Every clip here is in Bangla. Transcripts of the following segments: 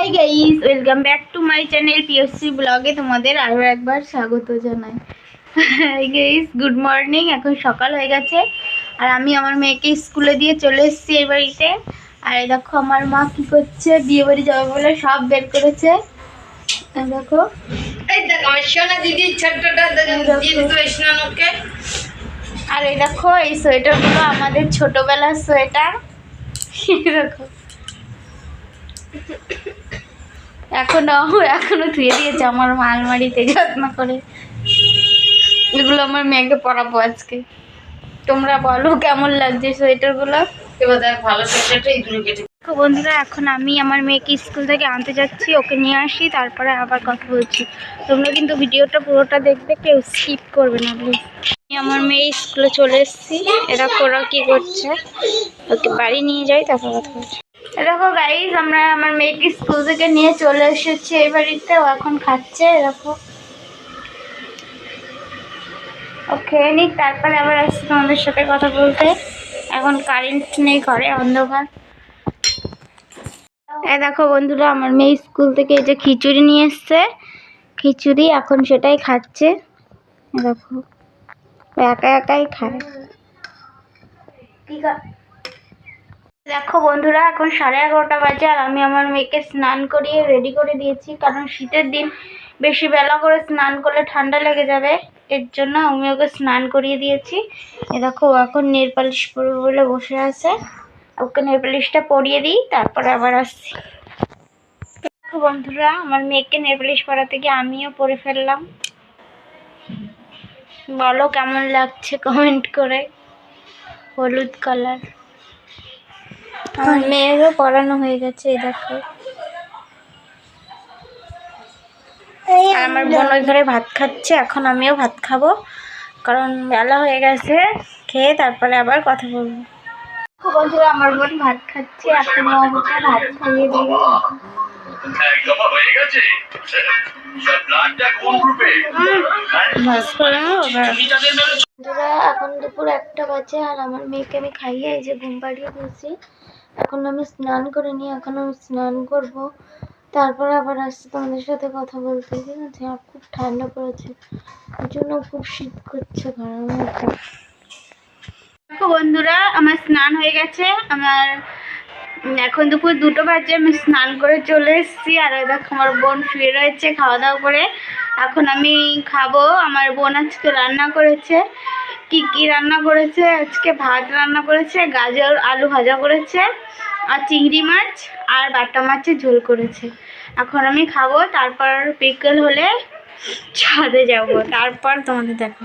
Hi guys, welcome back to my channel POC ব্লগে তোমাদের আরও একবার স্বাগত জানাই। Hi guys, good morning. এখন সকাল হয়ে গেছে আর আমি আমার মেয়েকে স্কুলে দিয়ে চলে এসেছি এই বাড়িতে। আর দেখো আমার মা কি করছে, বিয়ে বাড়ি যাবে বলে সব বের করেছে। দেখো এই দেখো আমার সোনা দিদি ছোট্টটা ওকে। আর এই দেখো এই সোয়েটারগুলো আমাদের ছোটবেলার সোয়েটার। দেখো এখনো ধুয়ে দিয়েছে আমার মা আলমারিতে যত্ন করে। এগুলো আমার মেয়েকে পরাবো আজকে। তোমরা বলো কেমন লাগছে সোয়েটারগুলো। এবার দেখ ভালো সোয়েটারটা এই দুটো কেটে। বন্ধুরা, এখন আমি আমার মেয়েকে স্কুল থেকে আনতে যাচ্ছি, ওকে নিয়ে আসি, তারপরে আবার কথা বলছি। তোমরা কিন্তু ভিডিওটা পুরোটা দেখবে, কেউ স্কিপ করবে না প্লিজ। আমি আমার মেয়ে স্কুলে চলে এসেছি। এরা ওরা কি করছে, ওকে বাড়ি নিয়ে যাই, তারপর কথা বলছি। দেখো গাইজ, আমরা আমার মেয়েকে স্কুল থেকে নিয়ে চলে এসেছি এই বাড়িতে। ও এখন খাচ্ছে। দেখো ও খেয়ে নিক, তারপরে আবার আসছি তোমাদের সাথে কথা বলতে। এখন কারেন্ট নেই, ঘরে অন্ধকার। দেখো বন্ধুরা, আমার মেয়ে স্কুল থেকে এই যে খিচুড়ি নিয়ে এসছে, খিচুড়ি এখন সেটাই খাচ্ছে। দেখো একা একাই খায়। দেখো বন্ধুরা, এখন 11:30 বাজে আর আমি আমার মেয়েকে স্নান করিয়ে রেডি করে দিয়েছি, কারণ শীতের দিন বেশি বেলা করে স্নান করলে ঠান্ডা লেগে যাবে। এর জন্য আমি ওকে স্নান করিয়ে দিয়েছি। দেখো ও এখন নেল পালিশ পরবে বলে বসে আছে। ওকে নেল পালিশটা পরিয়ে দিই, তারপরে আবার আসছি। দেখো বন্ধুরা, আমার মেয়েকে নেল পালিশ পরাতে গিয়ে আমিও পরে ফেললাম। বলো কেমন লাগছে কমেন্ট করে। হলুদ কালার। আমার মেয়েরও পড়ানো হয়ে গেছে। এই দেখো, আর আমার বোন ওই ঘরে ভাত খাচ্ছে। এখন আমিও ভাত খাবো, কারণ বেলা হয়ে গেছে। খেয়ে তারপরে আবার কথা বলবো। বন্ধুরা, আমার বোন ভাত খাচ্ছে, এখন ওকে ভাত খাইয়ে দিই। বন্ধুরা, এখন দুপুর 1টা বাজে আর আমার মেয়েকে আমি খাইয়ে এই যে ঘুম পাড়িয়ে দিয়েছি। এখন আমি স্নান করে নিই, এখন আমি স্নান করব, তারপরে আবার আসছি তোমাদের সাথে কথা বলতে। ঠিক আছে, আর খুব ঠান্ডা পড়েছে, ওই জন্য খুব শীত করছে ঘরের মধ্যে। দেখো বন্ধুরা, আমার স্নান হয়ে গেছে। আমার এখন দুপুর 2টো বাজে, আমি স্নান করে চলে এসেছি। আর ওই দেখো আমার বোন শুয়ে রয়েছে খাওয়া দাওয়া করে। এখন আমি খাবো। আমার বোন আজকে রান্না করেছে। কি রান্না করেছে আজকে? ভাত রান্না করেছে, গাজর আলু ভাজা করেছে, আর চিংড়ি মাছ আর বাটা মাছের ঝোল করেছে। এখন আমি খাবো, তারপর বিকেল হলে ছাদে যাব, তারপর তোমাদের দেখো।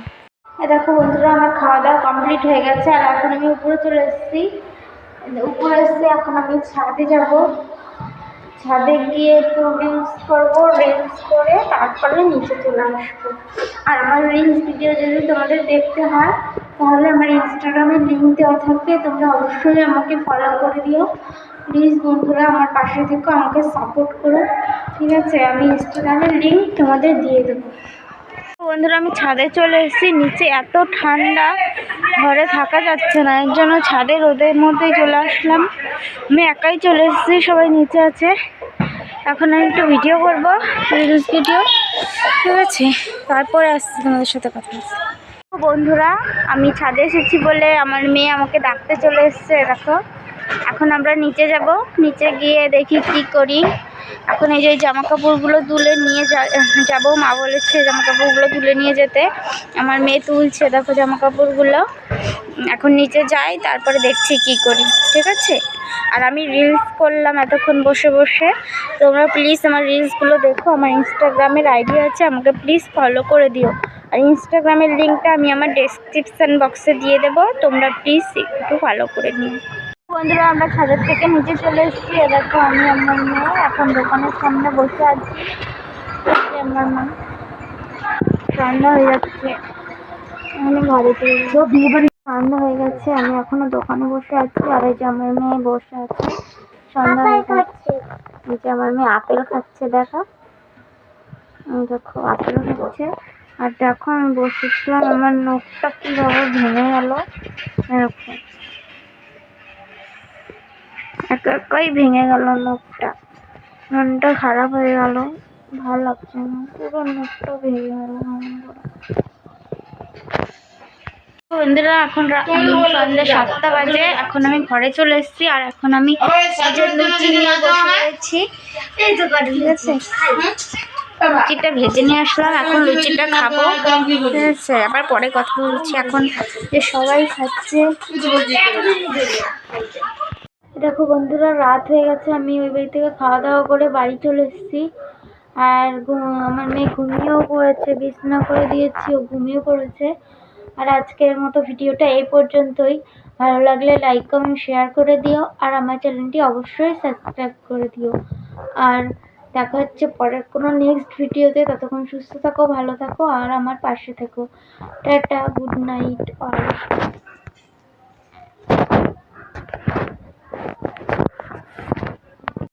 দেখো বন্ধুরা, আমার খাওয়া দাওয়া কমপ্লিট হয়ে গেছে আর এখন আমি উপরে চলে এসেছি। এখন আমি ছাদে যাব। ছাদে গিয়ে একটু রিলস করবো, রিলস করে তারপরে নিচে চলে আসবো। আর আমার রিলস ভিডিও যদি তোমাদের দেখতে হয়, তাহলে আমার ইনস্টাগ্রামের লিঙ্ক দেওয়া থাকবে, তোমরা অবশ্যই আমাকে ফলো করে দিও প্লিজ। বন্ধুরা, আমার পাশে থেকে আমাকে সাপোর্ট করো, ঠিক আছে? আমি ইনস্টাগ্রামের লিঙ্ক তোমাদের দিয়ে দেবো। বন্ধুরা, আমি ছাদে চলে এসেছি। নিচে এত ঠান্ডা, ঘরে থাকা যাচ্ছে না, এর জন্য ছাদে রোদের মধ্যেই চলে আসলাম। আমি একাই চলে এসেছি, সবাই নিচে আছে। এখন আমি একটু ভিডিও করবো, রিলস ভিডিও, ঠিক আছে? তারপরে আসছি তোমাদের সাথে কথা বলছি। বন্ধুরা, আমি ছাদে এসেছি বলে আমার মেয়ে আমাকে ডাকতে চলে এসছে। দেখো, এখন আমরা নিচে যাব, নিচে গিয়ে দেখি কি করি। এখন এই যে জামা কাপড়গুলো তুলে নিয়ে যাবো। মা বলেছে জামা কাপড়গুলো তুলে নিয়ে যেতে। আমার মেয়ে তুলছে, দেখো জামা কাপড়গুলো। এখন নিচে যাই, তারপরে দেখছি কি করি, ঠিক আছে? আর আমি রিলস করলাম এতক্ষণ বসে বসে। তোমরা প্লিজ আমার রিলসগুলো দেখো। আমার ইনস্টাগ্রামের আইডি আছে, আমাকে প্লিজ ফলো করে দিও। আর ইনস্টাগ্রামের লিঙ্কটা আমি আমার ডেসক্রিপশান বক্সে দিয়ে দেবো, তোমরা প্লিজ একটু ফলো করে নিও। বন্ধুরা, আমরা ছাদের থেকে নিচে চলে এসেছি। দেখো আমি আমার মেয়ে এখন দোকানের সামনে বসে আছি। আমার মা রান্না হয়ে যাচ্ছে, আমি ঘরে রান্না হয়ে গেছে, আমি এখনো দোকানে বসে আছি। আর এই যে আমার মেয়ে বসে আছে, সন্ধ্যা হয়ে যাচ্ছে। এই যে আমার মেয়ে আপেল খাচ্ছে, দেখো আপেল খাচ্ছে। আর দেখো আমি বসেছিলাম, আমার নখটা কিভাবে ভেঙে গেল। এরকম একাই ভেঙে গেল নখটা। মনটা খারাপ হয়ে গেল, ভালো লাগছে না, পুরো মুখটা ভেঙে গেল কেমন করে। বন্ধুরা এখন সন্ধ্যে 7টা বাজে, এখন আমি ঘরে চলে এসেছি আর এখন আমি লুচি নিয়ে বসে রয়েছি, ঠিক আছে। লুচিটা ভেজে নিয়ে আসলাম, এখন লুচিটা খাবো, ঠিক আছে। আবার পরে কথা বলছি, এখন যে সবাই খাচ্ছে। দেখো বন্ধুরা, রাত হয়ে গেছে, আমি ওই বাড়ি থেকে খাওয়া দাওয়া করে বাড়ি চলে এসেছি। আর আমার মেয়ে ঘুমিয়েও পড়েছে, বিছানা করে দিয়েছি, ও ঘুমিয়ে পড়েছে। আর আজকের মতো ভিডিওটা এই পর্যন্তই। ভালো লাগলে লাইক কমেন্ট শেয়ার করে দিও, আর আমার চ্যানেলটি অবশ্যই সাবস্ক্রাইব করে দিও। আর দেখা হচ্ছে পরের কোনো নেক্সট ভিডিওতে। ততক্ষণ সুস্থ থাকো, ভালো থাকো আর আমার পাশে থেকো। Tata, good night all.